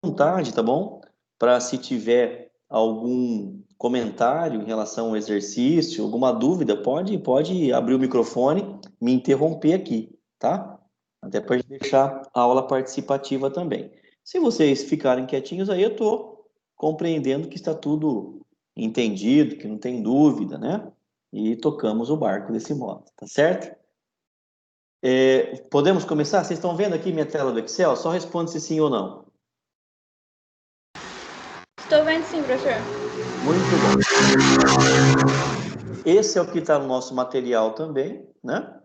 vontade, tá bom? Para se tiver algum comentário em relação ao exercício, alguma dúvida, pode abrir o microfone, me interromper aqui, tá? Até para deixar a aula participativa também. Se vocês ficarem quietinhos aí, eu estou compreendendo que está tudo entendido, que não tem dúvida, né? E tocamos o barco desse modo, tá certo? Podemos começar? Vocês estão vendo aqui minha tela do Excel? Só responde se sim ou não. Estou vendo sim, professor. Muito bom. Esse é o que está no nosso material também, né?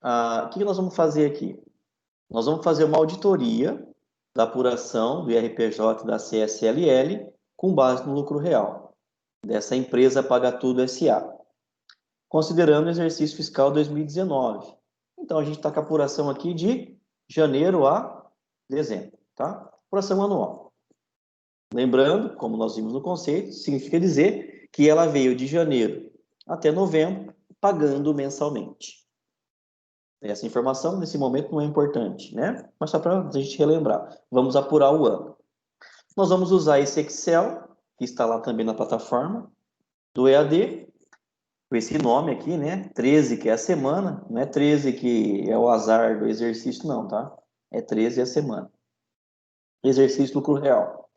O que nós vamos fazer aqui? Nós vamos fazer uma auditoria da apuração do IRPJ da CSLL com base no lucro real dessa empresa Paga Tudo SA, considerando o exercício fiscal 2019. Então, a gente está com a apuração aqui de janeiro a dezembro, tá? Apuração anual. Lembrando, como nós vimos no conceito, significa dizer que ela veio de janeiro até novembro, pagando mensalmente. Essa informação, nesse momento, não é importante, né? Mas só para a gente relembrar. Vamos apurar o ano. Nós vamos usar esse Excel, que está lá também na plataforma do EAD, com esse nome aqui, né? 13, que é a semana, não é 13 que é o azar do exercício, não, tá? É 13 a semana. Exercício lucro real.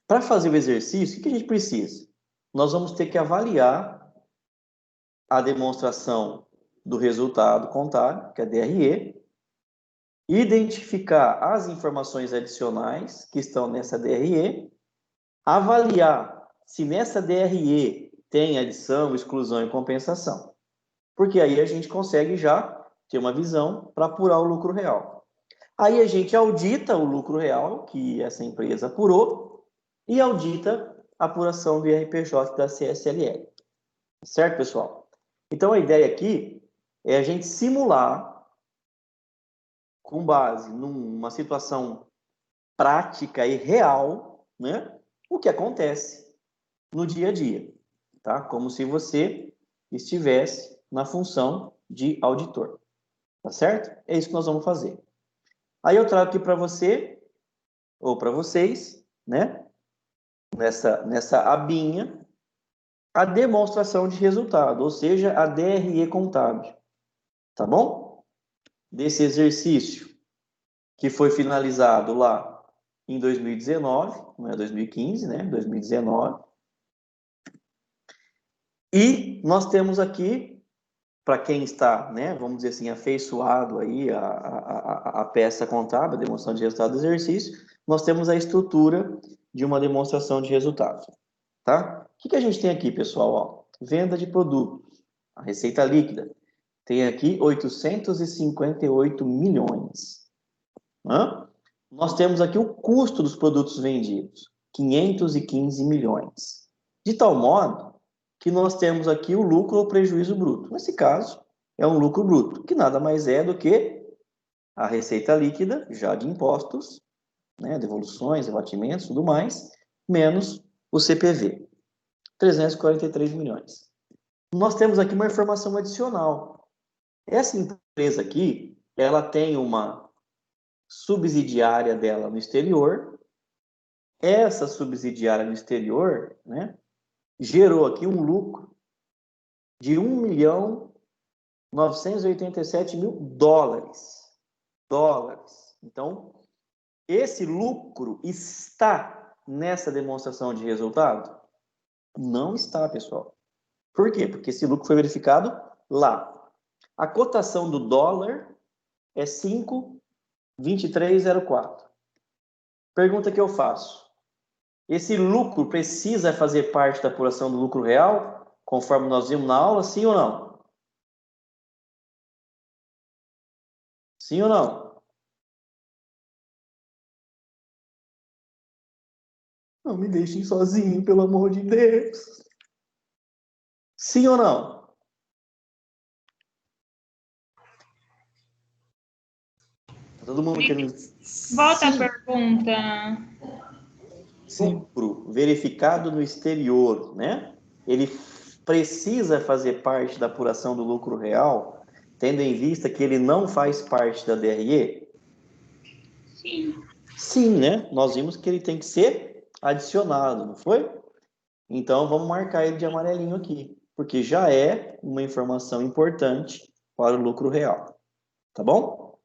Para fazer o exercício, o que a gente precisa? Nós vamos ter que avaliar a demonstração do resultado contábil, que é a DRE, identificar as informações adicionais que estão nessa DRE, avaliar se nessa DRE tem adição, exclusão e compensação. Porque aí a gente consegue já ter uma visão para apurar o lucro real. Aí a gente audita o lucro real que essa empresa apurou e audita a apuração do IRPJ da CSLL. Certo, pessoal? Então, a ideia aqui é a gente simular, com base numa situação prática e real, né, o que acontece no dia a dia, tá? Como se você estivesse na função de auditor, tá certo? É isso que nós vamos fazer. Aí eu trago aqui para você, ou para vocês, né, nessa abinha, a demonstração de resultado, ou seja, a DRE contábil, tá bom? Desse exercício que foi finalizado lá em 2019, não é 2015, né? 2019. E nós temos aqui, para quem está, né, vamos dizer assim, afeiçoado aí a peça contábil, a demonstração de resultado do exercício, nós temos a estrutura de uma demonstração de resultado, tá? O que a gente tem aqui, pessoal? Ó, venda de produtos, a receita líquida. Tem aqui 858 milhões. Nós temos aqui o custo dos produtos vendidos, 515 milhões. De tal modo que nós temos aqui o lucro ou prejuízo bruto. Nesse caso, é um lucro bruto, que nada mais é do que a receita líquida, já de impostos, né, devoluções, abatimentos, tudo mais, menos o CPV, 343 milhões. Nós temos aqui uma informação adicional. Essa empresa aqui, ela tem uma subsidiária dela no exterior. Essa subsidiária no exterior, né, gerou aqui um lucro de 1.987.000 dólares. Então, esse lucro está nessa demonstração de resultado? Não está, pessoal. Por quê? Porque esse lucro foi verificado lá. A cotação do dólar é 5,2304. Pergunta que eu faço. Esse lucro precisa fazer parte da apuração do lucro real, conforme nós vimos na aula, sim ou não? Sim ou não? Não me deixem sozinho, pelo amor de Deus. Sim ou não? Todo mundo querendo... Volta a pergunta. Lucro verificado no exterior, né? Ele precisa fazer parte da apuração do lucro real, tendo em vista que ele não faz parte da DRE? Sim. Sim, né? Nós vimos que ele tem que ser adicionado, não foi? Então, vamos marcar ele de amarelinho aqui, porque já é uma informação importante para o lucro real. Tá bom?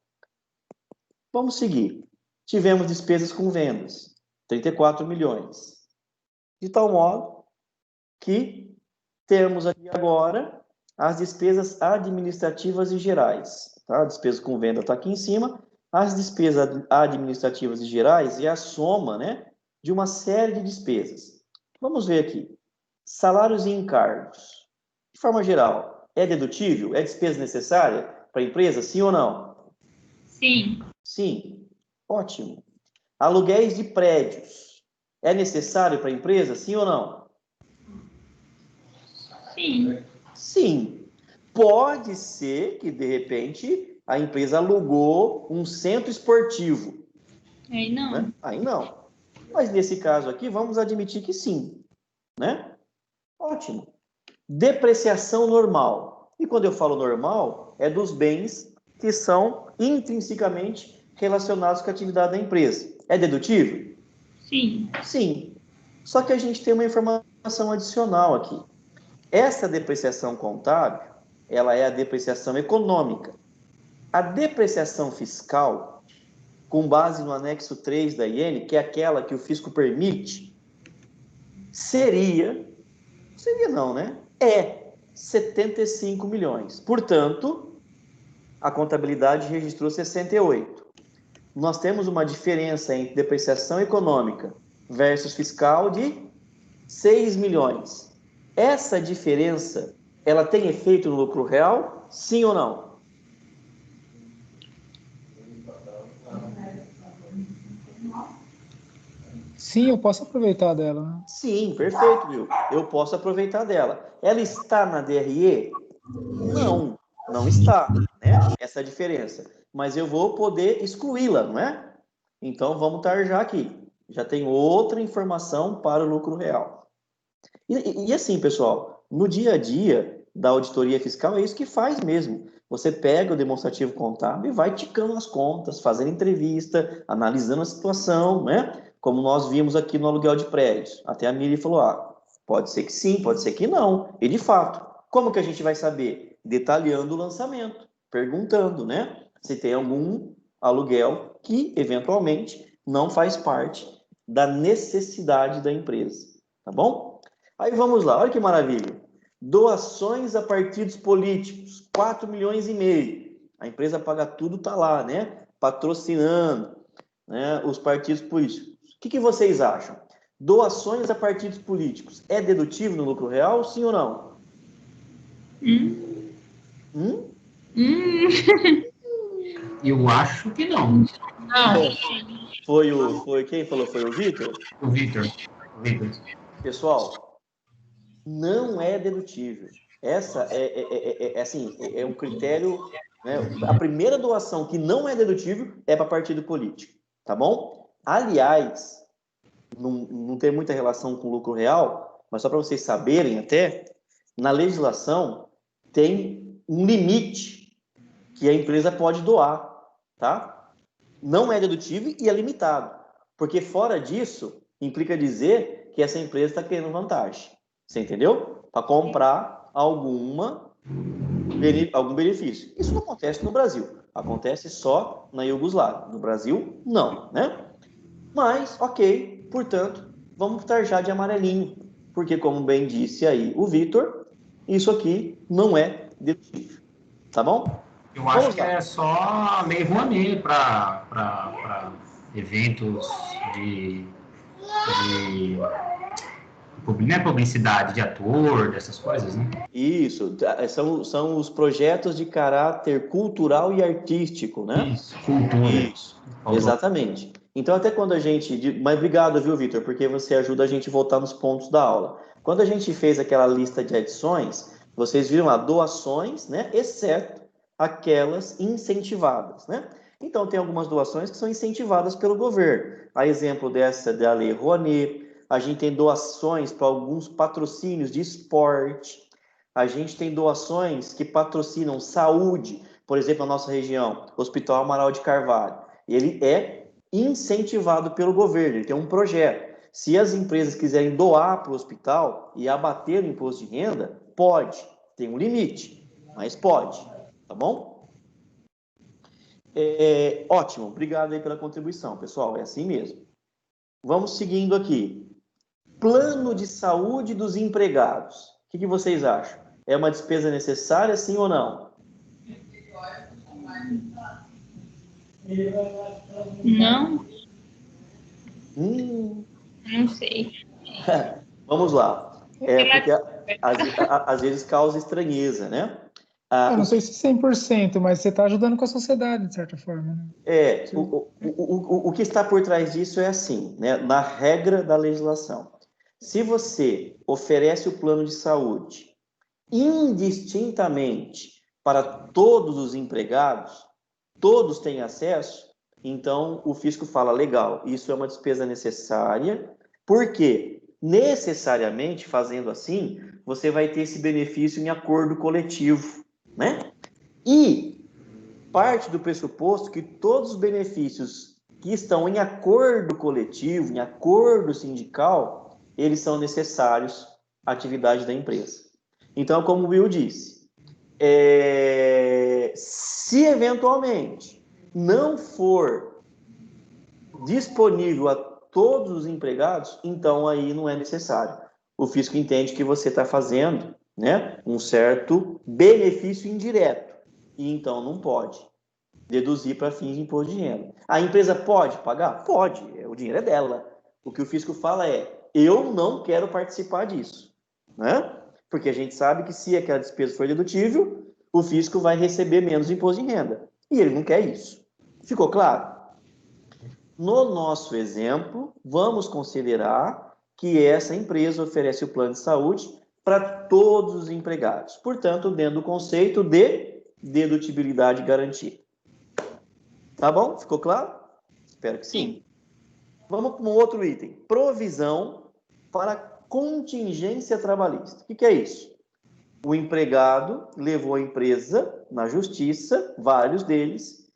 Vamos seguir. Tivemos despesas com vendas, 34 milhões. De tal modo que temos aqui agora as despesas administrativas e gerais. Tá? A despesa com venda está aqui em cima. As despesas administrativas e gerais é a soma, né, de uma série de despesas. Vamos ver aqui. Salários e encargos. De forma geral, é dedutível? É despesa necessária para a empresa? Sim ou não? Sim. Sim. Ótimo. Aluguéis de prédios. É necessário para a empresa? Sim ou não? Sim. Sim. Pode ser que, de repente, a empresa alugou um centro esportivo. Aí não. Né? Aí não. Mas nesse caso aqui, vamos admitir que sim. Né? Ótimo. Depreciação normal. E quando eu falo normal, é dos bens que são intrinsecamente relacionados com a atividade da empresa. É dedutível? Sim. Sim. Só que a gente tem uma informação adicional aqui. Essa depreciação contábil, ela é a depreciação econômica. A depreciação fiscal, com base no anexo 3 da IN, que é aquela que o fisco permite, seria não, né? É 75 milhões. Portanto, a contabilidade registrou 68. Nós temos uma diferença entre depreciação econômica versus fiscal de 6 milhões. Essa diferença, ela tem efeito no lucro real? Sim ou não? Sim, eu posso aproveitar dela, né? Sim, perfeito, viu? Eu posso aproveitar dela. Ela está na DRE? Não, não está, né? Essa diferença. Mas eu vou poder excluí-la, não é? Então, vamos tarjar aqui. Já tem outra informação para o lucro real. E assim, pessoal, no dia a dia da auditoria fiscal, é isso que faz mesmo. Você pega o demonstrativo contábil e vai ticando as contas, fazendo entrevista, analisando a situação, né? Como nós vimos aqui no aluguel de prédios. Até a Miri falou, pode ser que sim, pode ser que não. E de fato, como que a gente vai saber? Detalhando o lançamento, perguntando, né? Se tem algum aluguel que, eventualmente, não faz parte da necessidade da empresa. Tá bom? Aí vamos lá, olha que maravilha. Doações a partidos políticos, 4 milhões e meio. A empresa paga tudo, tá lá, né? Patrocinando, né, os partidos políticos. O que vocês acham? Doações a partidos políticos é dedutível no lucro real, sim ou não? Eu acho que não. Não. Foi quem falou? Foi o Vitor? O Vitor. Pessoal, não é dedutível. Essa assim, é um critério, né? A primeira doação que não é dedutível é para partido político, tá bom? Aliás, não tem muita relação com o lucro real, mas só para vocês saberem até, na legislação tem um limite que a empresa pode doar, tá? Não é dedutível e é limitado, porque fora disso, implica dizer que essa empresa está querendo vantagem. Você entendeu? Para comprar algum benefício. Isso não acontece no Brasil. Acontece só na Iugoslávia. No Brasil, não, né? Mas, ok, portanto, vamos tarjar de amarelinho. Porque, como bem disse aí o Vitor, isso aqui não é dedutível. Tá bom? Eu acho que é só a Lei Rouanet para eventos de não é publicidade de ator, dessas coisas, né? Isso, são os projetos de caráter cultural e artístico, né? Isso, cultura. Isso, exatamente. Então, até quando a gente... Mas obrigado, viu, Vitor, porque você ajuda a gente a voltar nos pontos da aula. Quando a gente fez aquela lista de adições, vocês viram lá, doações, né? Exceto aquelas incentivadas, né? Então, tem algumas doações que são incentivadas pelo governo. A exemplo dessa da Lei Rouanet, a gente tem doações para alguns patrocínios de esporte, a gente tem doações que patrocinam saúde, por exemplo, na nossa região, Hospital Amaral de Carvalho. Ele é incentivado pelo governo, ele tem um projeto. Se as empresas quiserem doar para o hospital e abater o imposto de renda, pode, tem um limite, mas pode, tá bom? Ótimo, obrigado aí pela contribuição, pessoal, é assim mesmo. Vamos seguindo aqui. Plano de saúde dos empregados. O que vocês acham? É uma despesa necessária, sim ou não? Não, Não sei. Vamos lá. Porque às vezes causa estranheza, né? Eu não sei se 100%, mas você está ajudando com a sociedade, de certa forma. Né? O que está por trás disso é assim, né? Na regra da legislação. Se você oferece o plano de saúde indistintamente para todos os empregados, todos têm acesso, então o fisco fala, legal, isso é uma despesa necessária, porque necessariamente fazendo assim, você vai ter esse benefício em acordo coletivo, né? E parte do pressuposto que todos os benefícios que estão em acordo coletivo, em acordo sindical, eles são necessários à atividade da empresa. Então, como o Will disse, se eventualmente não for disponível a todos os empregados, então aí não é necessário. O fisco entende que você está fazendo, né, um certo benefício indireto, e então não pode deduzir para fins de imposto de renda. A empresa pode pagar? Pode, o dinheiro é dela. O que o fisco fala é, eu não quero participar disso, né? Porque a gente sabe que se aquela despesa for dedutível, o fisco vai receber menos imposto de renda. E ele não quer isso. Ficou claro? No nosso exemplo, vamos considerar que essa empresa oferece o plano de saúde para todos os empregados. Portanto, dentro do conceito de dedutibilidade garantida. Tá bom? Ficou claro? Espero que sim. Vamos para um outro item. Provisão para contingência trabalhista. O que é isso? O empregado levou a empresa na justiça, vários deles,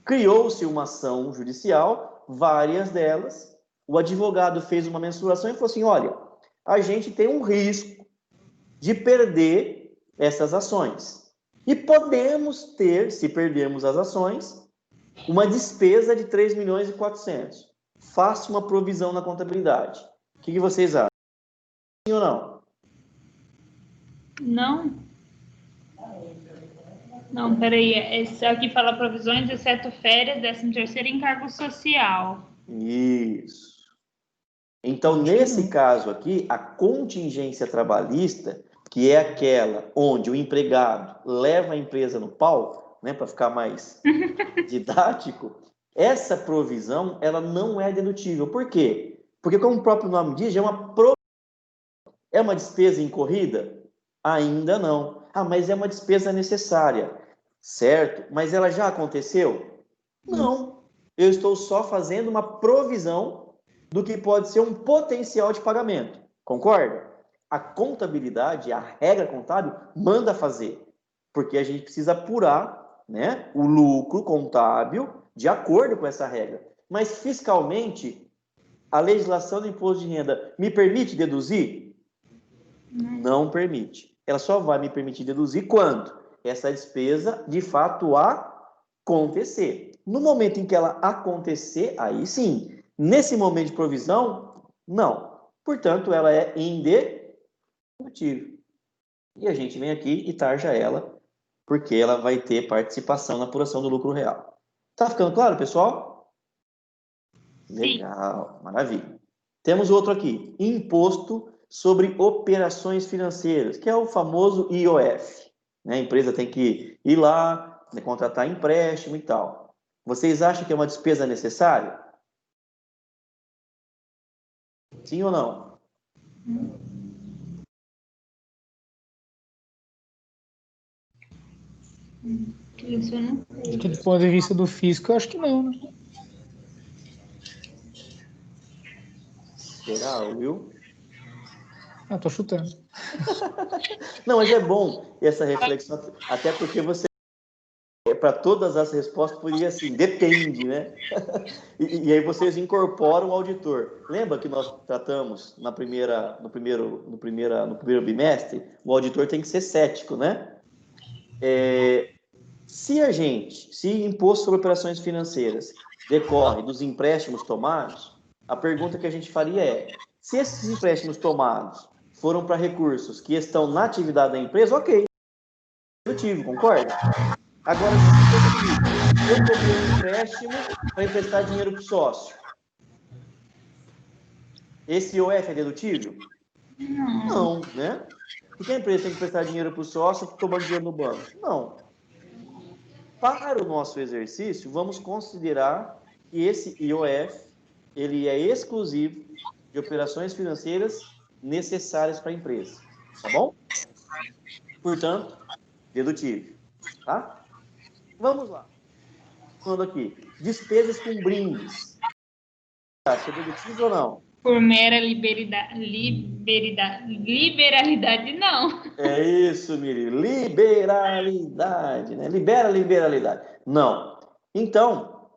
criou-se uma ação judicial, várias delas, o advogado fez uma mensuração e falou assim, olha, a gente tem um risco de perder essas ações. E podemos ter, se perdermos as ações, uma despesa de 3 milhões e 400. Faça uma provisão na contabilidade. O que vocês acham? Sim ou não? Não. Não, peraí. Esse aqui fala provisões, exceto férias, 13º e encargo social. Isso. Então, nesse caso aqui, a contingência trabalhista, que é aquela onde o empregado leva a empresa no pau, né, para ficar mais didático, essa provisão, ela não é dedutível. Por quê? Porque, como o próprio nome diz, é uma provisão. É uma despesa incorrida? Ainda não. Ah, mas é uma despesa necessária. Certo? Mas ela já aconteceu? Não. Eu estou só fazendo uma provisão do que pode ser um potencial de pagamento. Concorda? A contabilidade, a regra contábil, manda fazer. Porque a gente precisa apurar, né, o lucro contábil de acordo com essa regra. Mas fiscalmente, a legislação do imposto de renda me permite deduzir? Não permite. Ela só vai me permitir deduzir quando essa despesa de fato acontecer. No momento em que ela acontecer, aí sim. Nesse momento de provisão, não. Portanto, ela é indedutível. E a gente vem aqui e tarja ela, porque ela vai ter participação na apuração do lucro real. Tá ficando claro, pessoal? Legal, maravilha. Temos outro aqui, imposto sobre operações financeiras, que é o famoso IOF. Né? A empresa tem que ir lá, né, contratar empréstimo e tal. Vocês acham que é uma despesa necessária? Sim ou não? Isso eu não sei. Acho que do ponto de vista do fisco, eu acho que não, né? Será, Will? Ah, tô chutando. Não, mas é bom essa reflexão, até porque você para todas as respostas, poderia assim, depende, né? E aí vocês incorporam o auditor. Lembra que nós tratamos no primeiro bimestre? O auditor tem que ser cético, né? Se imposto sobre operações financeiras decorre dos empréstimos tomados, a pergunta que a gente faria é: se esses empréstimos tomados foram para recursos que estão na atividade da empresa, ok, dedutivo, concorda? Agora, se eu tomei um empréstimo para emprestar dinheiro para o sócio, esse IOF é dedutível? Não, né? Por que a empresa tem que prestar dinheiro para o sócio tomando dinheiro no banco? Não. Para o nosso exercício, vamos considerar que esse IOF ele é exclusivo de operações financeiras necessárias para a empresa, tá bom? Portanto, dedutível, tá? Vamos lá. Falando aqui, despesas com brindes. Acha dedutível ou não? Por mera liberalidade, não. É isso, Miri. Liberalidade, né? Liberalidade. Não. Então,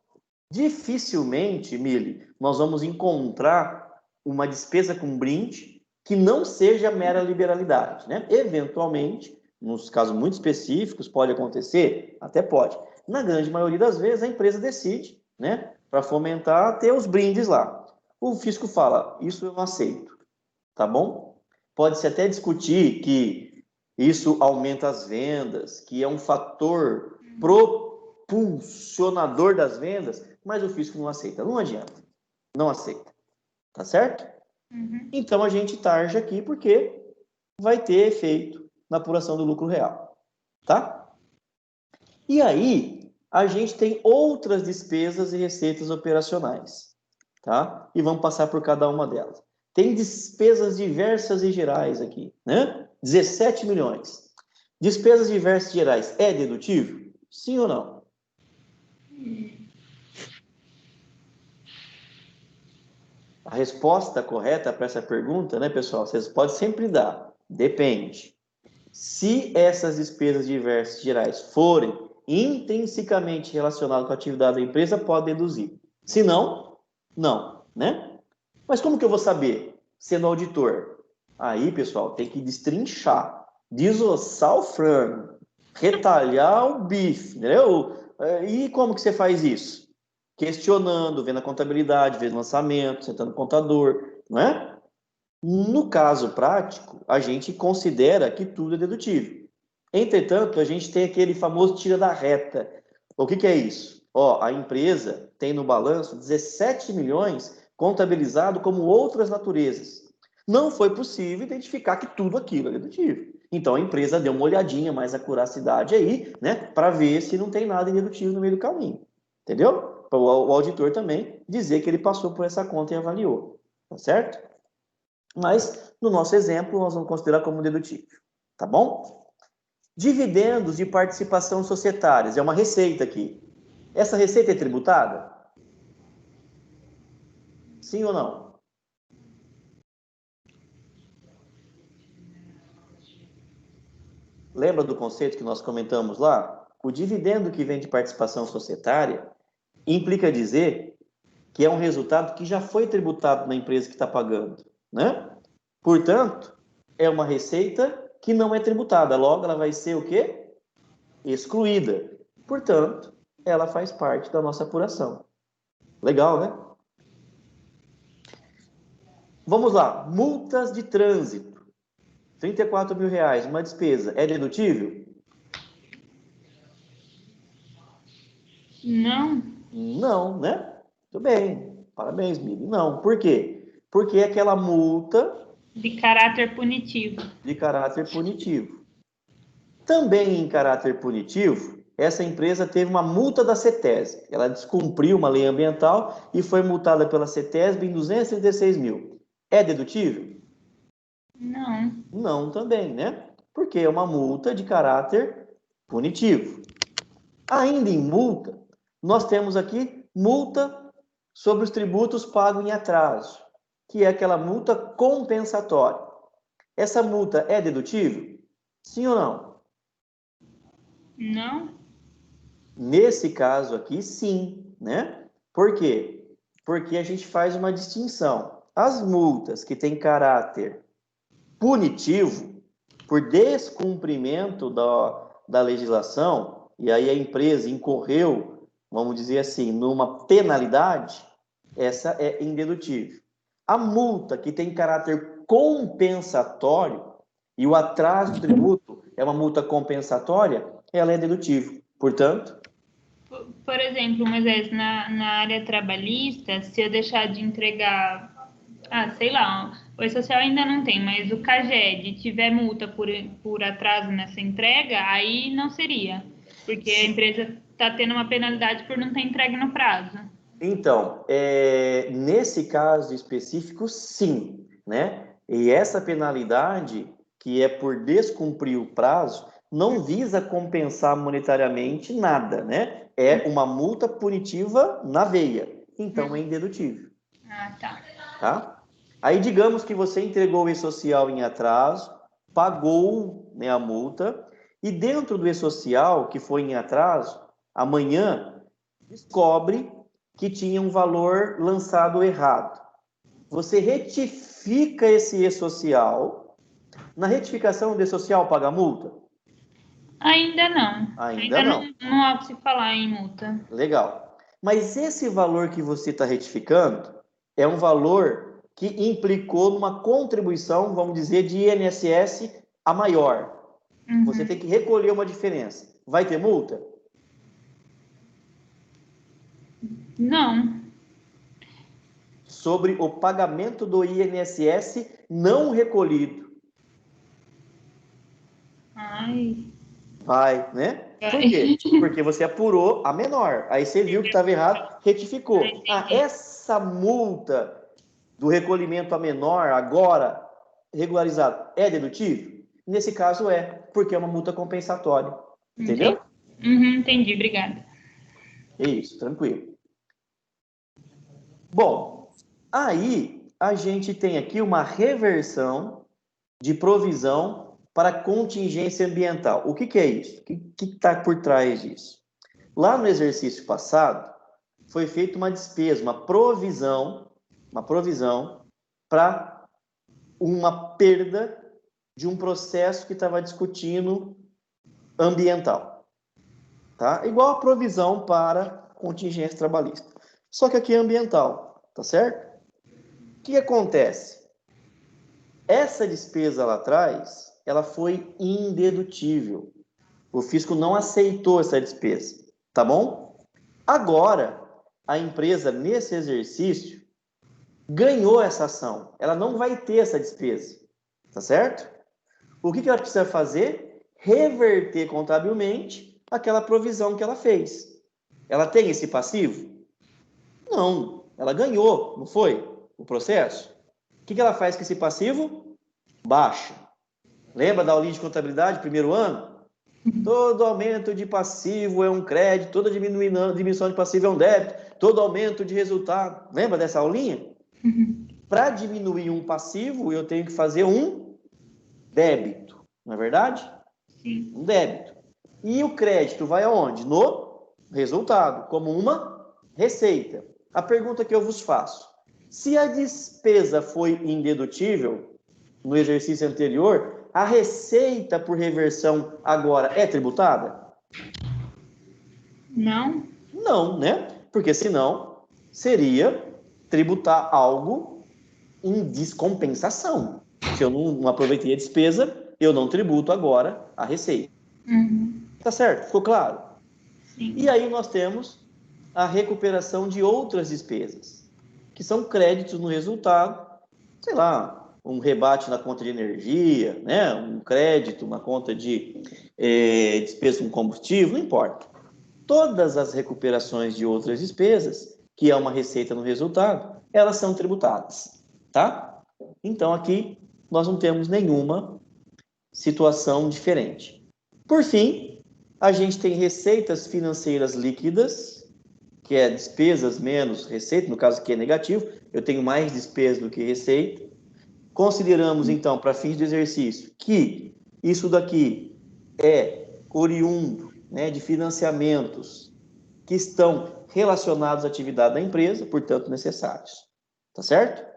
dificilmente, Mili, nós vamos encontrar uma despesa com brinde que não seja mera liberalidade, né? Eventualmente, nos casos muito específicos, pode acontecer? Até pode. Na grande maioria das vezes, a empresa decide, né? Para fomentar, ter os brindes lá. O fisco fala, isso eu não aceito, tá bom? Pode-se até discutir que isso aumenta as vendas, que é um fator propulsionador das vendas, mas o fisco não aceita, não adianta, não aceita, tá certo? Então a gente tarja aqui porque vai ter efeito na apuração do lucro real, tá? E aí a gente tem outras despesas e receitas operacionais, tá? E vamos passar por cada uma delas. Tem despesas diversas e gerais aqui, né? 17 milhões. Despesas diversas e gerais é dedutível? Sim ou não? A resposta correta para essa pergunta, né, pessoal? Vocês podem sempre dar. Depende. Se essas despesas diversas e gerais forem intrinsecamente relacionadas com a atividade da empresa, pode deduzir. Se não, não, né? Mas como que eu vou saber? Sendo auditor. Aí, pessoal, tem que destrinchar, desossar o frango, retalhar o bife, entendeu? E como que você faz isso? Questionando, vendo a contabilidade, vendo o lançamento, sentando o contador, não é? No caso prático, a gente considera que tudo é dedutível. Entretanto, a gente tem aquele famoso tira da reta. O que é isso? Ó, a empresa tem no balanço 17 milhões contabilizado como outras naturezas. Não foi possível identificar que tudo aquilo é dedutível. Então a empresa deu uma olhadinha mais acuracidade aí, né, para ver se não tem nada dedutível no meio do caminho. Entendeu? Para o auditor também dizer que ele passou por essa conta e avaliou. Tá certo? Mas, no nosso exemplo, nós vamos considerar como dedutível. Tá bom? Dividendos de participação societárias. É uma receita aqui. Essa receita é tributada? Sim ou não? Lembra do conceito que nós comentamos lá? O dividendo que vem de participação societária implica dizer que é um resultado que já foi tributado na empresa que está pagando, né? Portanto, é uma receita que não é tributada. Logo, ela vai ser o quê? Excluída. Portanto, ela faz parte da nossa apuração. Legal, né? Vamos lá. Multas de trânsito. 34 mil reais, uma despesa. É dedutível? Não. Não, né? Tudo bem. Parabéns, Mili. Não. Por quê? Porque é aquela multa De caráter punitivo. de caráter punitivo. Também em caráter punitivo, essa empresa teve uma multa da CETESB. Ela descumpriu uma lei ambiental e foi multada pela CETESB em 236 mil. É dedutível? Não. Não também, né? Porque é uma multa de caráter punitivo. Ainda em multa, nós temos aqui multa sobre os tributos pagos em atraso, que é aquela multa compensatória. Essa multa é dedutível? Sim ou não? Não. Nesse caso aqui, sim, né? Por quê? Porque a gente faz uma distinção. As multas que têm caráter punitivo, por descumprimento da legislação, e aí a empresa incorreu, vamos dizer assim, numa penalidade, essa é indedutível. A multa que tem caráter compensatório, e o atraso do tributo é uma multa compensatória, ela é dedutível. Portanto, Por exemplo, Moisés, na área trabalhista, se eu deixar de entregar, sei lá, o E-Social ainda não tem, mas o CAGED tiver multa por atraso nessa entrega, aí não seria, porque a empresa está tendo uma penalidade por não ter entregue no prazo. então, nesse caso específico, sim, né? E essa penalidade, que é por descumprir o prazo, não visa compensar monetariamente nada, né? É uma multa punitiva na veia, então é indedutível. Tá? Aí digamos que você entregou o E-Social em atraso, pagou, né, a multa, e dentro do E-Social, que foi em atraso, amanhã descobre que tinha um valor lançado errado. Você retifica esse E-Social. Na retificação do E-Social paga a multa? Ainda não. Ainda não. Não há o que se falar em multa. Legal. Mas esse valor que você está retificando é um valor que implicou numa contribuição, vamos dizer, de INSS a maior. Uhum. Você tem que recolher uma diferença. Vai ter multa? Não. Sobre o pagamento do INSS não recolhido. Ai. Vai, né? Por quê? Porque você apurou a menor. Aí você viu que estava errado, retificou. Essa multa do recolhimento a menor, agora regularizado, é dedutível? Nesse caso é, porque é uma multa compensatória. Entendeu? Entendi, obrigada. Isso, tranquilo. Bom, aí a gente tem aqui uma reversão de provisão para contingência ambiental. O que é isso? O que está por trás disso? Lá no exercício passado, foi feita uma despesa, uma provisão para uma perda de um processo que estava discutindo ambiental. Tá? Igual a provisão para contingência trabalhista. Só que aqui é ambiental, tá certo? O que acontece? Essa despesa lá atrás, ela foi indedutível. O fisco não aceitou essa despesa, tá bom? Agora, a empresa, nesse exercício, ganhou essa ação. Ela não vai ter essa despesa, tá certo? O que ela precisa fazer? Reverter contabilmente aquela provisão que ela fez. Ela tem esse passivo? Não, ela ganhou, não foi? O processo? O que ela faz com esse passivo? Baixa. Lembra da aulinha de contabilidade, primeiro ano? Todo aumento de passivo é um crédito, toda diminuição de passivo é um débito, todo aumento de resultado. Lembra dessa aulinha? Para diminuir um passivo, eu tenho que fazer um débito, não é verdade? Sim. Um débito. E o crédito vai aonde? No resultado, como uma receita. A pergunta que eu vos faço: se a despesa foi indedutível no exercício anterior, a receita por reversão agora é tributada? Não? Não, né? Porque senão seria tributar algo em descompensação. Se eu não aproveitei a despesa, eu não tributo agora a receita. Tá certo? Ficou claro? Sim. E aí nós temos a recuperação de outras despesas, que são créditos no resultado, sei lá, um rebate na conta de energia, né? Um crédito na conta de despesa com combustível, não importa. Todas as recuperações de outras despesas, que é uma receita no resultado, elas são tributadas, tá? Então aqui nós não temos nenhuma situação diferente. Por fim, a gente tem receitas financeiras líquidas, que é despesas menos receita, no caso aqui é negativo, eu tenho mais despesa do que receita. Consideramos, então, para fins de exercício, que isso daqui é oriundo né, de financiamentos que estão relacionados à atividade da empresa, portanto necessários. Tá certo?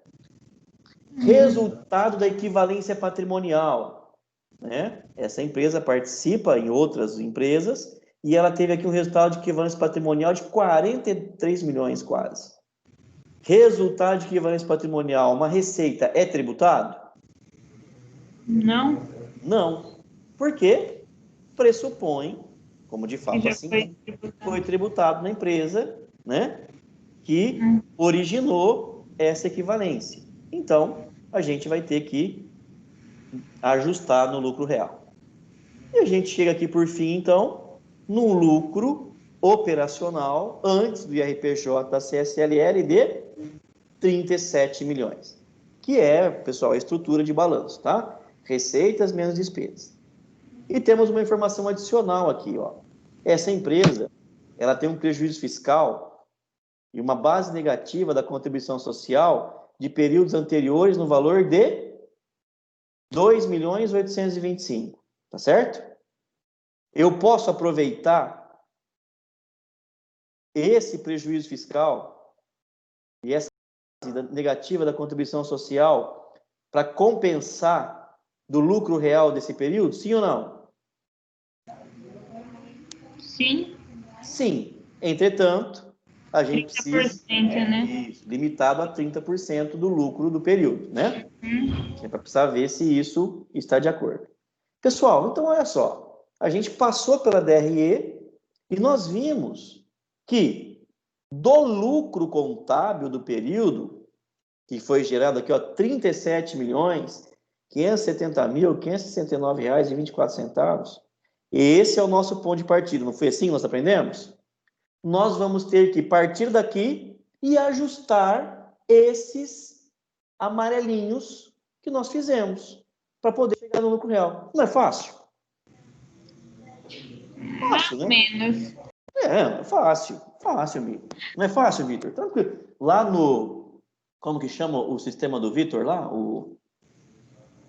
Resultado da equivalência patrimonial, né? Essa empresa participa em outras empresas e ela teve aqui um resultado de equivalência patrimonial de 43 milhões quase. Resultado de equivalência patrimonial, uma receita é tributado? Não. Não. Por quê? Pressupõe, como de fato assim foi tributado na empresa, né, que originou essa equivalência. Então, a gente vai ter que ajustar no lucro real. E a gente chega aqui, por fim, então, no lucro operacional antes do IRPJ da CSLL de 37 milhões, que é, pessoal, a estrutura de balanço, tá? Receitas menos despesas. E temos uma informação adicional aqui, ó. Essa empresa, ela tem um prejuízo fiscal e uma base negativa da contribuição social de períodos anteriores no valor de 2.825.000, tá certo? Eu posso aproveitar esse prejuízo fiscal e essa base negativa da contribuição social para compensar do lucro real desse período, sim ou não? Sim. Sim. Entretanto, a gente 30%, precisa... né? limitado a 30% do lucro do período, né? É para precisar ver se isso está de acordo. Pessoal, então olha só. A gente passou pela DRE e nós vimos que do lucro contábil do período, que foi gerado aqui, ó, 37.570.569,24. Esse é o nosso ponto de partida, não foi assim que nós aprendemos? Nós vamos ter que partir daqui e ajustar esses amarelinhos que nós fizemos para poder chegar no lucro real. Não é fácil? Fácil, né? Menos. É fácil. Fácil, Vitor. Não é fácil, Vitor? Tranquilo. Lá no... Como que chama o sistema do Vitor lá? O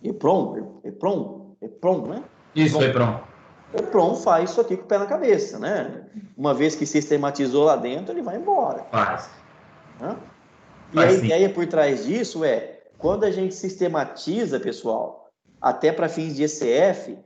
EPROM, né? Isso, EPROM. O EPROM faz isso aqui com o pé na cabeça, né? Uma vez que sistematizou lá dentro, ele vai embora. Faz. Né? E Faz a sim. ideia por trás disso é, quando a gente sistematiza, pessoal, até para fins de ECF,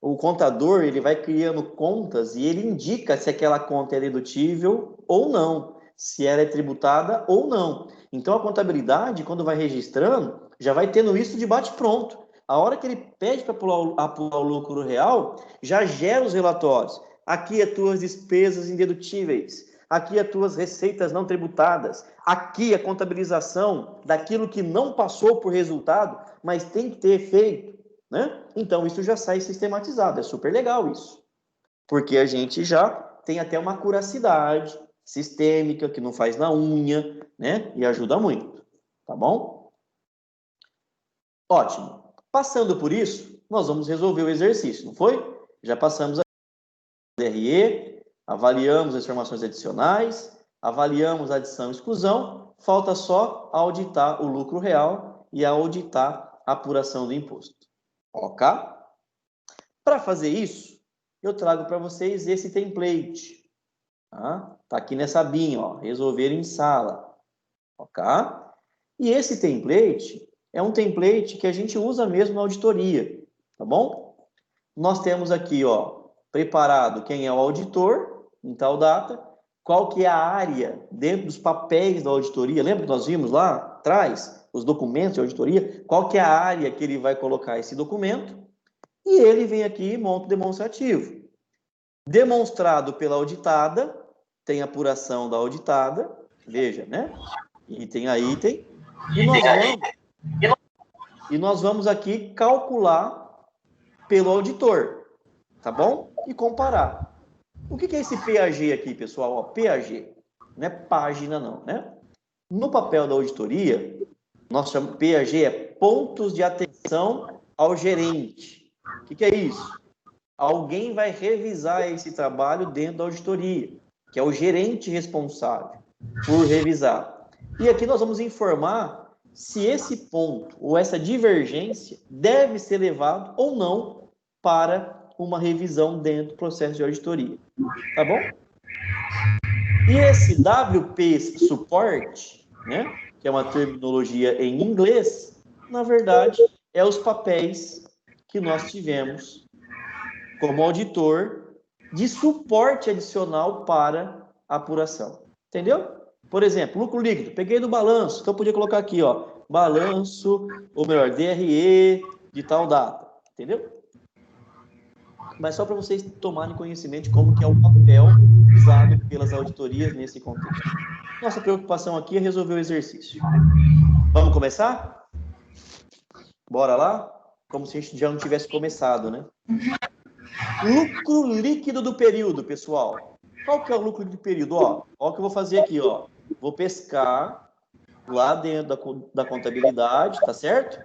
o contador ele vai criando contas e ele indica se aquela conta é dedutível ou não, se ela é tributada ou não. Então, a contabilidade, quando vai registrando, já vai tendo isso de bate-pronto. A hora que ele pede para pular o lucro real, já gera os relatórios. Aqui as tuas despesas indedutíveis. Aqui as tuas receitas não tributadas. Aqui a contabilização daquilo que não passou por resultado, mas tem que ter efeito, né? Então, isso já sai sistematizado. É super legal isso. Porque a gente já tem até uma curacidade sistêmica, que não faz na unha, né? E ajuda muito. Tá bom? Ótimo. Passando por isso, nós vamos resolver o exercício, não foi? Já passamos a DRE, avaliamos as informações adicionais, avaliamos a adição e exclusão, falta só auditar o lucro real e auditar a apuração do imposto. Ok? Para fazer isso, eu trago para vocês esse template. Tá aqui nessa abinha, ó, resolver em sala. Ok? E esse template é um template que a gente usa mesmo na auditoria, tá bom? Nós temos aqui, ó, preparado quem é o auditor, em tal data, qual que é a área dentro dos papéis da auditoria. Lembra que nós vimos lá atrás, os documentos de auditoria? Qual que é a área que ele vai colocar esse documento? E ele vem aqui e monta o demonstrativo. Demonstrado pela auditada, tem apuração da auditada, veja, né? Item a item. E nós vamos aqui calcular pelo auditor, tá bom? E comparar. O que é esse PAG aqui, pessoal? Ó, PAG, não é página não, né? No papel da auditoria, nós chamamos PAG é pontos de atenção ao gerente. O que é isso? Alguém vai revisar esse trabalho dentro da auditoria, que é o gerente responsável por revisar. E aqui nós vamos informar se esse ponto ou essa divergência deve ser levado ou não para uma revisão dentro do processo de auditoria. Tá bom? E esse WP Support, né, que é uma terminologia em inglês, na verdade, é os papéis que nós tivemos como auditor de suporte adicional para a apuração. Entendeu? Por exemplo, lucro líquido. Peguei do balanço, então eu podia colocar aqui, ó, balanço, ou melhor, DRE de tal data. Entendeu? Mas só para vocês tomarem conhecimento de como que é o papel usado pelas auditorias nesse contexto. Nossa preocupação aqui é resolver o exercício. Vamos começar? Bora lá? Como se a gente já não tivesse começado, né? Lucro líquido do período, pessoal. Qual que é o lucro do período? Ó o que eu vou fazer aqui, ó. Vou pescar lá dentro da contabilidade, tá certo?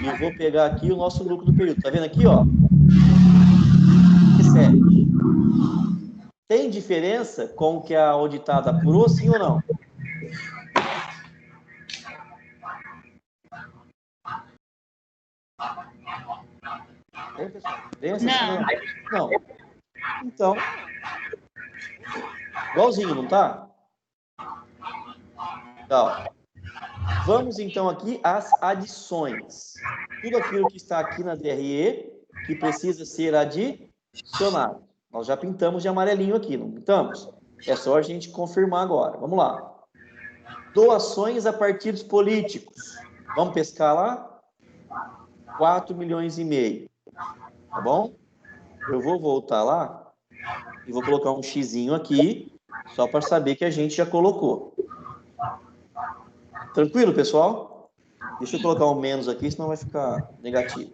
E eu vou pegar aqui o nosso lucro do período. Tá vendo aqui, ó? 7. Tem diferença com o que a auditada apurou, sim ou não? Tem, pessoal? Diferença, sim ou não? Não. Então, igualzinho, não tá? Tá. Vamos, então, aqui às adições. Tudo aquilo que está aqui na DRE, que precisa ser adicionado. Nós já pintamos de amarelinho aqui, não pintamos? É só a gente confirmar agora. Vamos lá. Doações a partidos políticos. Vamos pescar lá? 4,5 milhões. Tá bom? Eu vou voltar lá e vou colocar um xizinho aqui, só para saber que a gente já colocou. Tranquilo, pessoal? Deixa eu colocar um menos aqui, senão vai ficar negativo.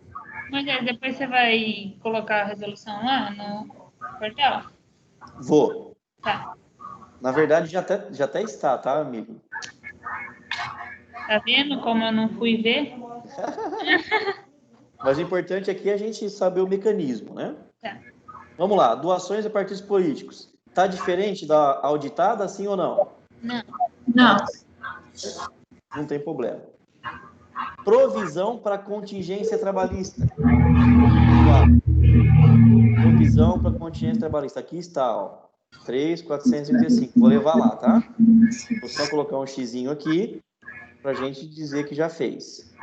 Mas depois você vai colocar a resolução lá no portal? Vou. Tá. Na verdade, já até está, tá, amigo? Tá vendo como eu não fui ver? Mas o importante aqui é a gente saber o mecanismo, né? Tá. Vamos lá. Doações a partidos políticos. Tá diferente da auditada, sim ou não? Não. Não. Não tem problema. Provisão para contingência trabalhista. Provisão para contingência trabalhista. Aqui está, ó. 3.435. Vou levar lá, tá? Vou só colocar um xizinho aqui para a gente dizer que já fez.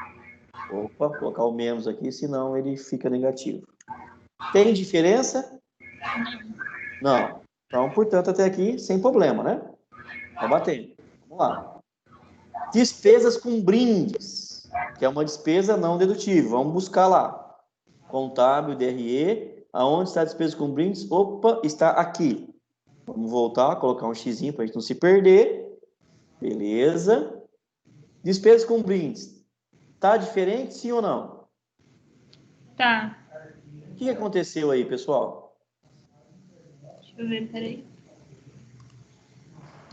Opa, vou colocar o menos aqui, senão ele fica negativo. Tem diferença? Não. Então, portanto, até aqui, sem problema, né? Tá batendo. Vamos lá. Despesas com brindes, que é uma despesa não dedutível. Vamos buscar lá. Contábil, DRE. Aonde está a despesa com brindes? Opa, está aqui. Vamos voltar, colocar um xizinho para a gente não se perder. Beleza. Despesas com brindes. Tá diferente, sim ou não? Tá. O que aconteceu aí, pessoal? Deixa eu ver, peraí.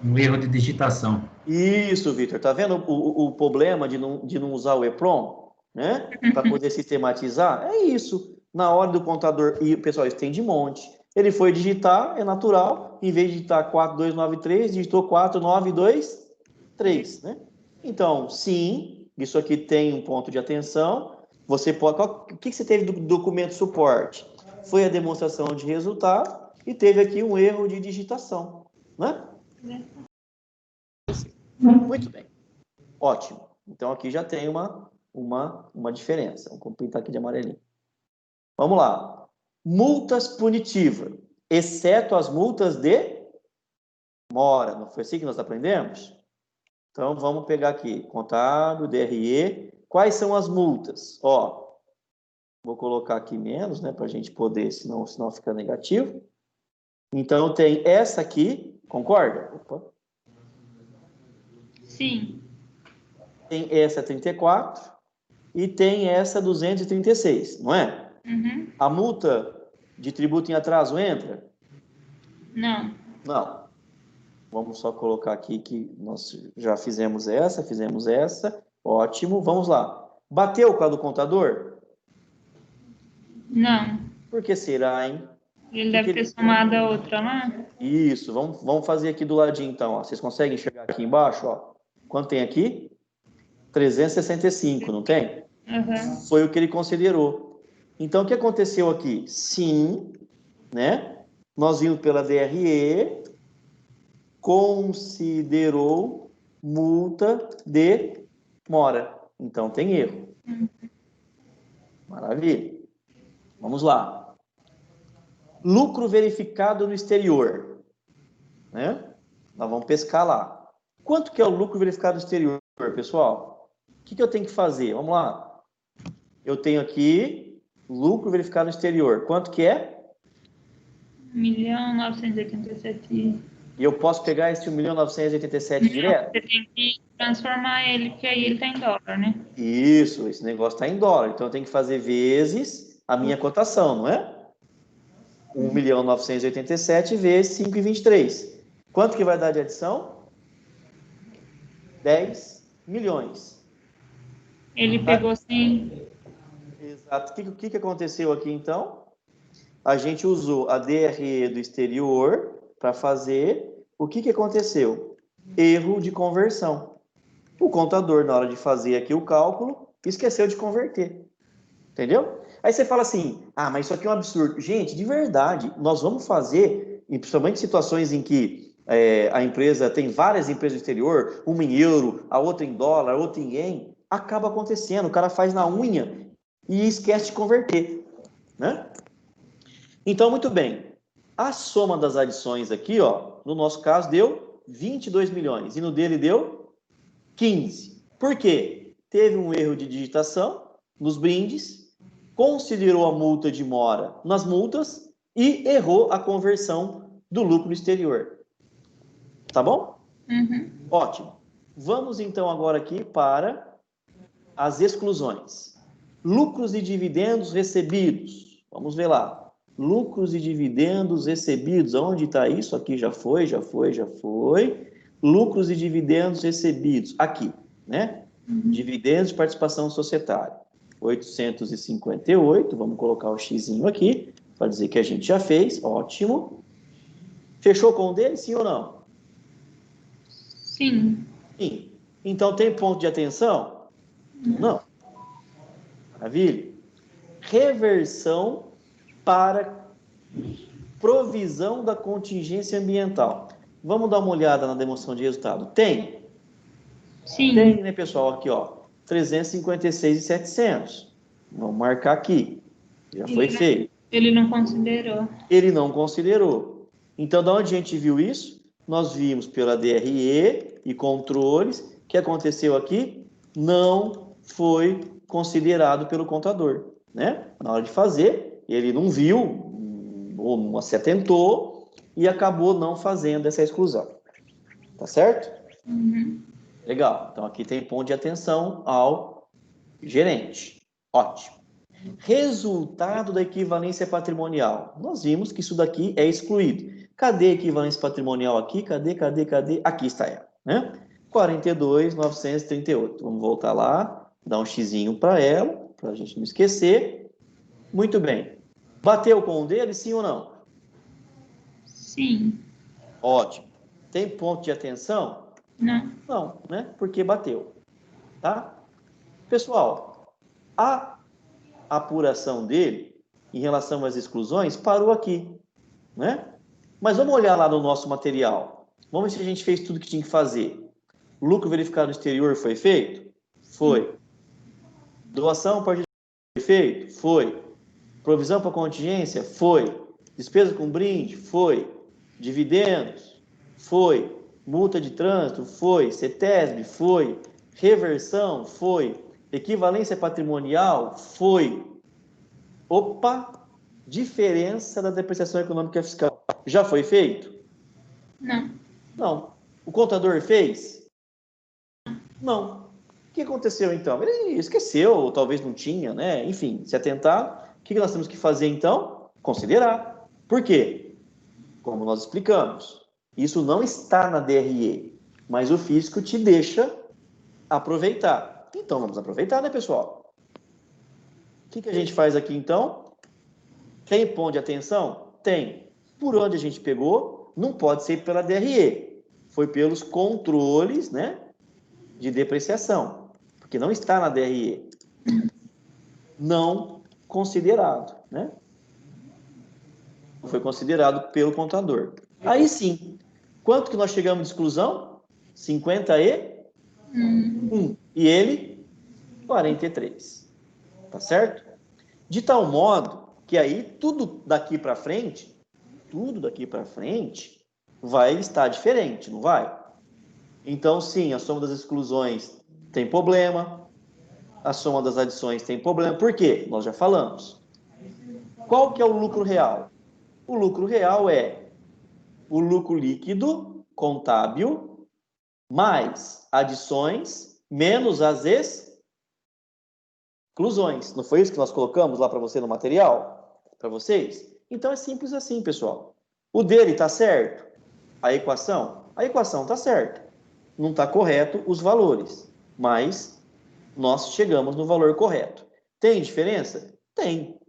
Um erro de digitação. Isso, Vitor. Tá vendo o problema de não usar o EPROM, né? Para poder sistematizar? É isso. Na hora do contador, e pessoal, isso tem de monte. Ele foi digitar, é natural. Em vez de digitar 4293, digitou 4923, né? Então, sim, isso aqui tem um ponto de atenção. Você pode. O que você teve do documento suporte? Foi a demonstração de resultado e teve aqui um erro de digitação, né? Muito bem. Ótimo. Então, aqui já tem uma diferença. Vamos pintar aqui de amarelinho. Vamos lá. Multas punitivas, exceto as multas de mora. Não foi assim que nós aprendemos? Então, vamos pegar aqui. Contábil, DRE. Quais são as multas? Ó, vou colocar aqui menos, né? Para a gente poder, senão fica negativo. Então, tem essa aqui. Concorda? Opa. Sim. Tem essa 34 e tem essa 236, não é? Uhum. A multa de tributo em atraso entra? Não. Não. Vamos só colocar aqui que nós já fizemos essa. Ótimo, vamos lá. Bateu com a do contador? Não. Por que será, hein? Ele deve ter somado a outra lá. Isso, vamos fazer aqui do ladinho então. Ó. Vocês conseguem enxergar aqui embaixo? Ó. Quanto tem aqui? 365, não tem? Uhum. Foi o que ele considerou. Então, o que aconteceu aqui? Sim, né? Nós vimos pela DRE, considerou multa de mora. Então, tem erro. Maravilha. Vamos lá. Lucro verificado no exterior. Né? Nós vamos pescar lá. Quanto que é o lucro verificado no exterior, pessoal? O que eu tenho que fazer? Vamos lá. Eu tenho aqui lucro verificado no exterior. Quanto que é? 1.987. E eu posso pegar esse 1.987 Não, direto? você tem que transformar ele, porque aí ele está em dólar, né? Isso, esse negócio está em dólar. Então, eu tenho que fazer vezes a minha cotação, não é? 1.987 vezes 5,23. Quanto que vai dar de adição? 10 milhões. Ele pegou sem... Exato. O que aconteceu aqui, então? A gente usou a DRE do exterior para fazer. O que aconteceu? Erro de conversão. O contador, na hora de fazer aqui o cálculo, esqueceu de converter. Entendeu? Aí você fala assim, ah, mas isso aqui é um absurdo. Gente, de verdade, nós vamos fazer, e principalmente em situações em que a empresa tem várias empresas do exterior, uma em euro, a outra em dólar, a outra em ien, acaba acontecendo, o cara faz na unha e esquece de converter, né? Então, muito bem, a soma das adições aqui, ó, no nosso caso, deu 22 milhões, e no dele deu 15. Por quê? Teve um erro de digitação nos brindes, considerou a multa de mora nas multas e errou a conversão do lucro exterior. Tá bom? Uhum. Ótimo. Vamos então agora aqui para as exclusões. Lucros e dividendos recebidos. Vamos ver lá. Lucros e dividendos recebidos. Onde está isso? Aqui já foi. Lucros e dividendos recebidos. Aqui, né? Dividendos de participação societária. 858. Vamos colocar o xizinho aqui para dizer que a gente já fez. Ótimo. Fechou com o dele, sim ou não? Sim. Sim. Então, tem ponto de atenção? Não. Maravilha. Reversão para provisão da contingência ambiental. Vamos dar uma olhada na demonstração de resultado. Tem? Sim. Tem, né, pessoal? Aqui, ó. 356.700. Vamos marcar aqui. Já foi feito. Ele não considerou. Ele não considerou. Então, de onde a gente viu isso? Nós vimos pela DRE e controles. O que aconteceu aqui? Não foi considerado pelo contador, né? Na hora de fazer, ele não viu, ou não se atentou, e acabou não fazendo essa exclusão. Tá certo? Uhum. Legal. Então, aqui tem ponto de atenção ao gerente. Ótimo. Resultado da equivalência patrimonial. Nós vimos que isso daqui é excluído. Cadê a equivalência patrimonial aqui? Cadê? Aqui está ela, né? 42.938. Vamos voltar lá, dar um xizinho para ela, para a gente não esquecer. Muito bem. Bateu com o dele, sim ou não? Sim. Ótimo. Tem ponto de atenção? Não. Não, né? Porque bateu. Tá? Pessoal, a apuração dele em relação às exclusões parou aqui, né? Mas vamos olhar lá no nosso material. Vamos ver se a gente fez tudo que tinha que fazer. Lucro verificado no exterior foi feito? Foi. Doação para foi feito? Foi. Provisão para contingência? Foi. Despesa com brinde? Foi. Dividendos? Foi. Multa de trânsito? Foi. CETESB? Foi. Reversão? Foi. Equivalência patrimonial? Foi. Opa! Diferença da depreciação econômica fiscal. Já foi feito? Não. Não. O contador fez? Não. O que aconteceu então? Ele esqueceu, ou talvez não tinha, né? Enfim, se atentar. O que nós temos que fazer então? Considerar. Por quê? Como nós explicamos, isso não está na DRE, mas o fisco te deixa aproveitar. Então, vamos aproveitar, né, pessoal? O que a gente faz aqui, então? Tem ponto de atenção? Tem. Por onde a gente pegou, não pode ser pela DRE. Foi pelos controles, né, de depreciação, porque não está na DRE. Não considerado, né? Foi considerado pelo contador. Aí sim, quanto que nós chegamos de exclusão? 51. E ele, 43. Tá certo? De tal modo que aí tudo daqui para frente vai estar diferente, não vai? Então, sim, a soma das exclusões tem problema, a soma das adições tem problema. Por quê? Nós já falamos. Qual que é o lucro real? O lucro real é o lucro líquido contábil mais adições menos as exclusões. Não foi isso que nós colocamos lá para você no material? Para vocês? Então é simples assim, pessoal. O dele está certo? A equação? A equação está certa. Não está correto os valores, mas nós chegamos no valor correto. Tem diferença? Tem,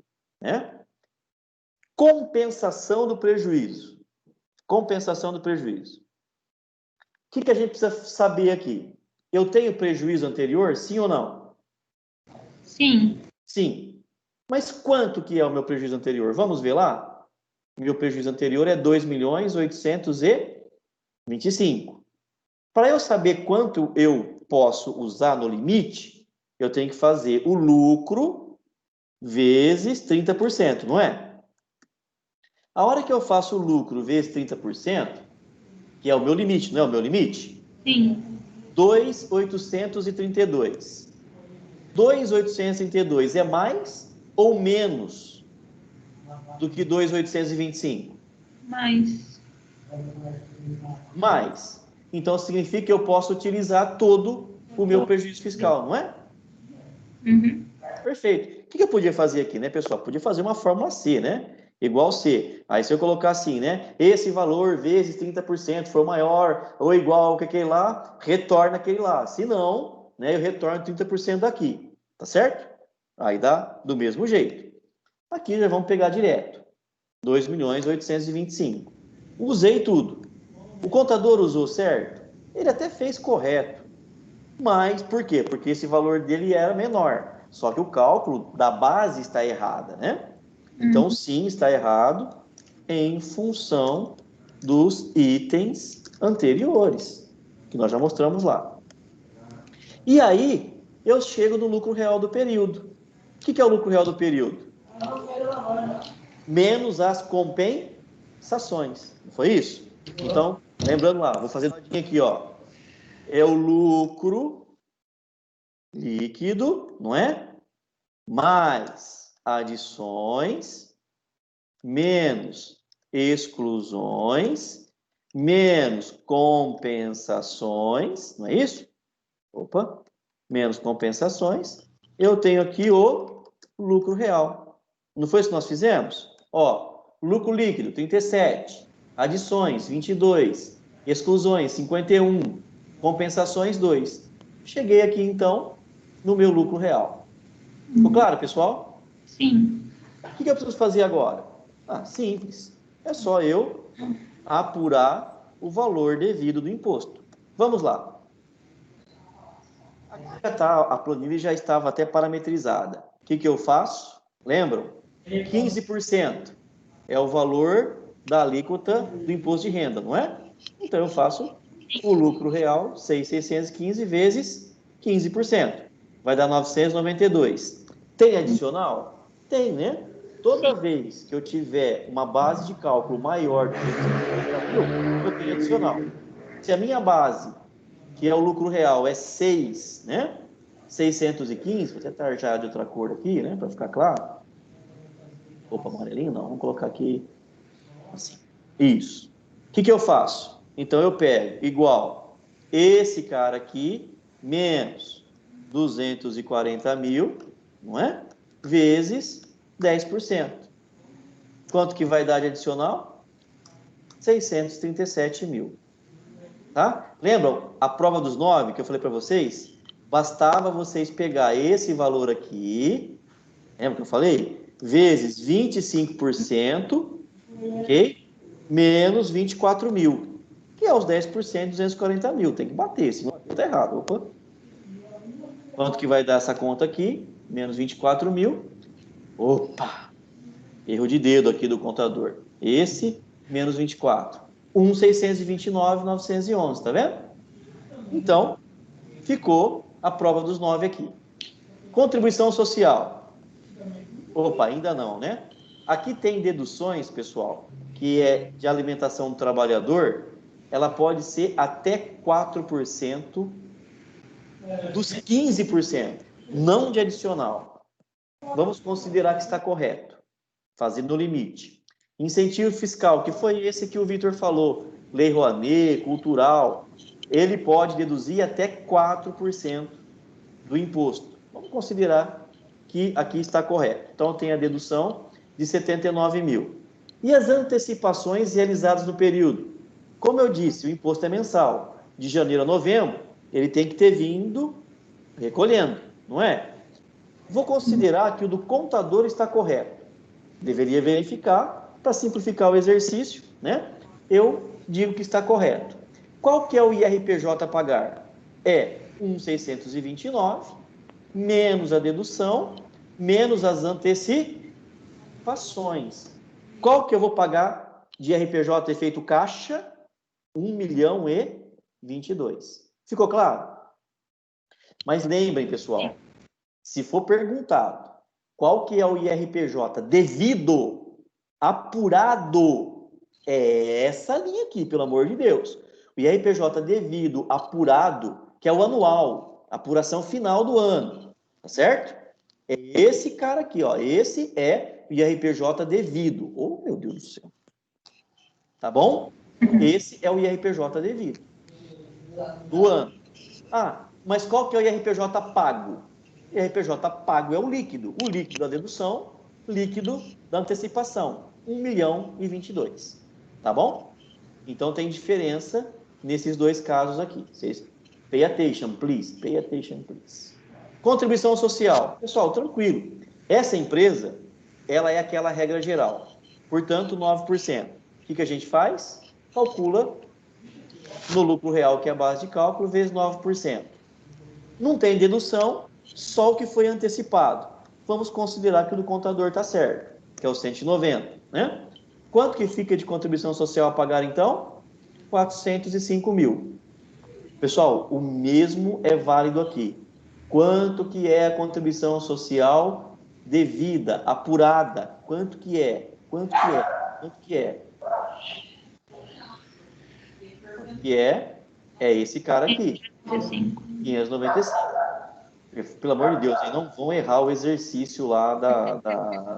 né? Compensação do prejuízo. Compensação do prejuízo. O que a gente precisa saber aqui? Eu tenho prejuízo anterior, sim ou não? Sim. Sim. Mas quanto que é o meu prejuízo anterior? Vamos ver lá? Meu prejuízo anterior é 2.825. Para eu saber quanto eu posso usar no limite, eu tenho que fazer o lucro vezes 30%, não é? A hora que eu faço o lucro vezes 30%, que é o meu limite, não é o meu limite? Sim. 2.832. 2.832 é mais ou menos do que 2.825? Mais. Mais. Então, significa que eu posso utilizar todo o meu prejuízo fiscal, não é? Uhum. Perfeito. O que eu podia fazer aqui, né, pessoal? Podia fazer uma fórmula C, né? Igual C. Aí, se eu colocar assim, né? Esse valor vezes 30% for maior ou igual que aquele lá, retorna aquele lá. Se não, né, eu retorno 30% daqui. Tá certo? Aí dá do mesmo jeito. Aqui já vamos pegar direto. 2.825. Usei tudo. O contador usou certo? Ele até fez correto. Mas por quê? Porque esse valor dele era menor. Só que o cálculo da base está errada, né? Então, sim, está errado em função dos itens anteriores, que nós já mostramos lá. E aí, eu chego no lucro real do período. O que é o lucro real do período? Menos as compensações. Não foi isso? Então, lembrando lá, vou fazer aqui, ó. É o lucro líquido, não é? Mais adições, menos exclusões, menos compensações, não é isso? Opa, menos compensações. Eu tenho aqui o lucro real. Não foi isso que nós fizemos? Ó, lucro líquido, 37. Adições, 22. Exclusões, 51. Compensações, 2. Cheguei aqui, então, no meu lucro real. Ficou claro, pessoal? Sim. O que eu preciso fazer agora? Simples. É só eu apurar o valor devido do imposto. Vamos lá. Aqui já tá, a planilha já estava até parametrizada. O que eu faço? Lembram? 15% é o valor da alíquota do imposto de renda, não é? Então, eu faço o lucro real, 6.615 vezes 15%. Vai dar 992. Tem adicional? Tem, né? Toda vez que eu tiver uma base de cálculo maior do que 250 mil, eu tenho adicional. Se a minha base, que é o lucro real, é 6, né? 615, vou tentar já de outra cor aqui, né? Para ficar claro. Opa, amarelinho não, vamos colocar aqui assim. Isso. O que eu faço? Então, eu pego igual esse cara aqui, menos 240 mil, não é? Vezes 10%. Quanto que vai dar de adicional? 637 mil. Tá? Lembram a prova dos 9 que eu falei para vocês? Bastava vocês pegar esse valor aqui, lembra que eu falei? Vezes 25%, ok? Menos 24 mil, que é os 10% de 240 mil. Tem que bater, senão está errado. Opa. Quanto que vai dar essa conta aqui? Menos 24 mil. Opa! Erro de dedo aqui do contador. Esse, menos 24. 1.629.911, tá vendo? Então, ficou a prova dos 9 aqui. Contribuição social. Opa, ainda não, né? Aqui tem deduções, pessoal, que é de alimentação do trabalhador, ela pode ser até 4% dos 15%, não de adicional. Vamos considerar que está correto, fazendo o limite. Incentivo fiscal, que foi esse que o Vitor falou, Lei Rouanet, cultural, ele pode deduzir até 4% do imposto. Vamos considerar que aqui está correto. Então, tem a dedução de 79 mil. E as antecipações realizadas no período? Como eu disse, o imposto é mensal. De janeiro a novembro, ele tem que ter vindo recolhendo, não é? Vou considerar que o do contador está correto. Deveria verificar, para simplificar o exercício, né? Eu digo que está correto. Qual que é o IRPJ a pagar? É 1.629, menos a dedução, menos as antecipações. Qual que eu vou pagar de IRPJ efeito caixa? 1.022. Ficou claro? Mas lembrem, pessoal, se for perguntado qual que é o IRPJ devido, apurado, é essa linha aqui, pelo amor de Deus. O IRPJ devido, apurado, que é o anual, apuração final do ano, tá certo? É esse cara aqui, ó, esse é o IRPJ devido. Oh, meu Deus do céu. Tá bom? Esse é o IRPJ devido do ano. Ah, mas qual que é o IRPJ pago? O IRPJ pago é o líquido da dedução, líquido da antecipação, 1.022. Tá bom? Então tem diferença nesses dois casos aqui. Vocês pay attention, please. Pay attention, please. Contribuição social. Pessoal, tranquilo. Essa empresa, ela é aquela regra geral. Portanto, 9%. O que a gente faz? Calcula no lucro real, que é a base de cálculo, vezes 9%. Não tem dedução, só o que foi antecipado. Vamos considerar que o do contador está certo, que é o 190, né? Quanto que fica de contribuição social a pagar, então? 405 mil. Pessoal, o mesmo é válido aqui. Quanto que é a contribuição social devida, apurada? Quanto que é? Quanto que é? Quanto que é? Que é esse cara aqui, 595. Pelo amor de Deus, aí não vão errar o exercício lá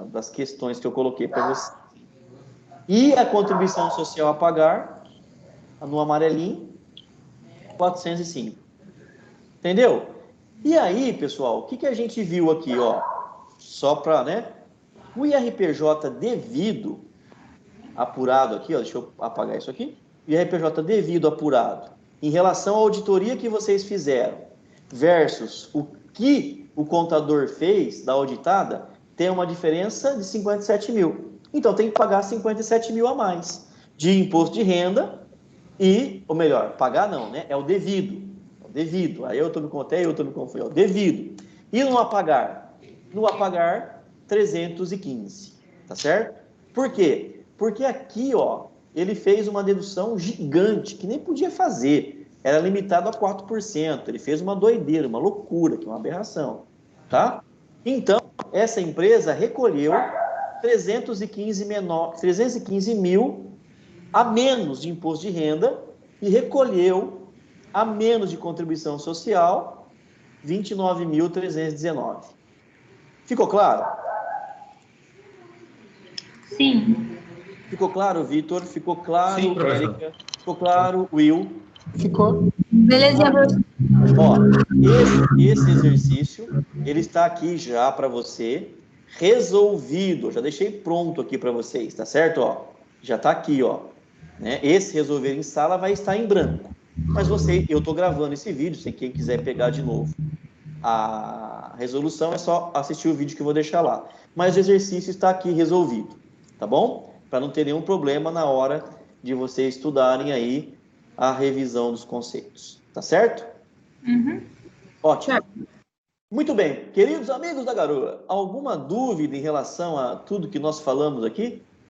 das questões que eu coloquei para vocês. E a contribuição social a pagar, no amarelinho, 405. Entendeu? E aí, pessoal, o que a gente viu aqui, ó? Só para, né? O IRPJ devido, apurado aqui, ó, deixa eu apagar isso aqui. IRPJ devido apurado, em relação à auditoria que vocês fizeram, versus o que o contador fez da auditada, tem uma diferença de 57 mil. Então, tem que pagar 57 mil a mais de imposto de renda e, ou melhor, pagar não, né? É o devido. É o devido. Aí eu estou me confundindo. É o devido. E no apagar? No apagar, 315. Tá certo? Por quê? Porque aqui, ó, ele fez uma dedução gigante, que nem podia fazer. Era limitado a 4%. Ele fez uma doideira, uma loucura, que é uma aberração. Tá? Então, essa empresa recolheu 315 mil a menos de imposto de renda e recolheu a menos de contribuição social 29.319. Ficou claro? Sim. Ficou claro, Vitor? Ficou claro, Sim, Érica? Ficou claro, Will? Ficou? Beleza, professor. Ó, esse exercício, ele está aqui já para você, resolvido. Eu já deixei pronto aqui para vocês, tá certo? Ó, já está aqui, ó. Né? Esse resolver em sala vai estar em branco. Mas eu estou gravando esse vídeo, se quem quiser pegar de novo a resolução, é só assistir o vídeo que eu vou deixar lá. Mas o exercício está aqui resolvido, tá bom? Para não ter nenhum problema na hora de vocês estudarem aí a revisão dos conceitos, tá certo? Uhum. Ótimo. Muito bem, queridos amigos da Garoa, alguma dúvida em relação a tudo que nós falamos aqui?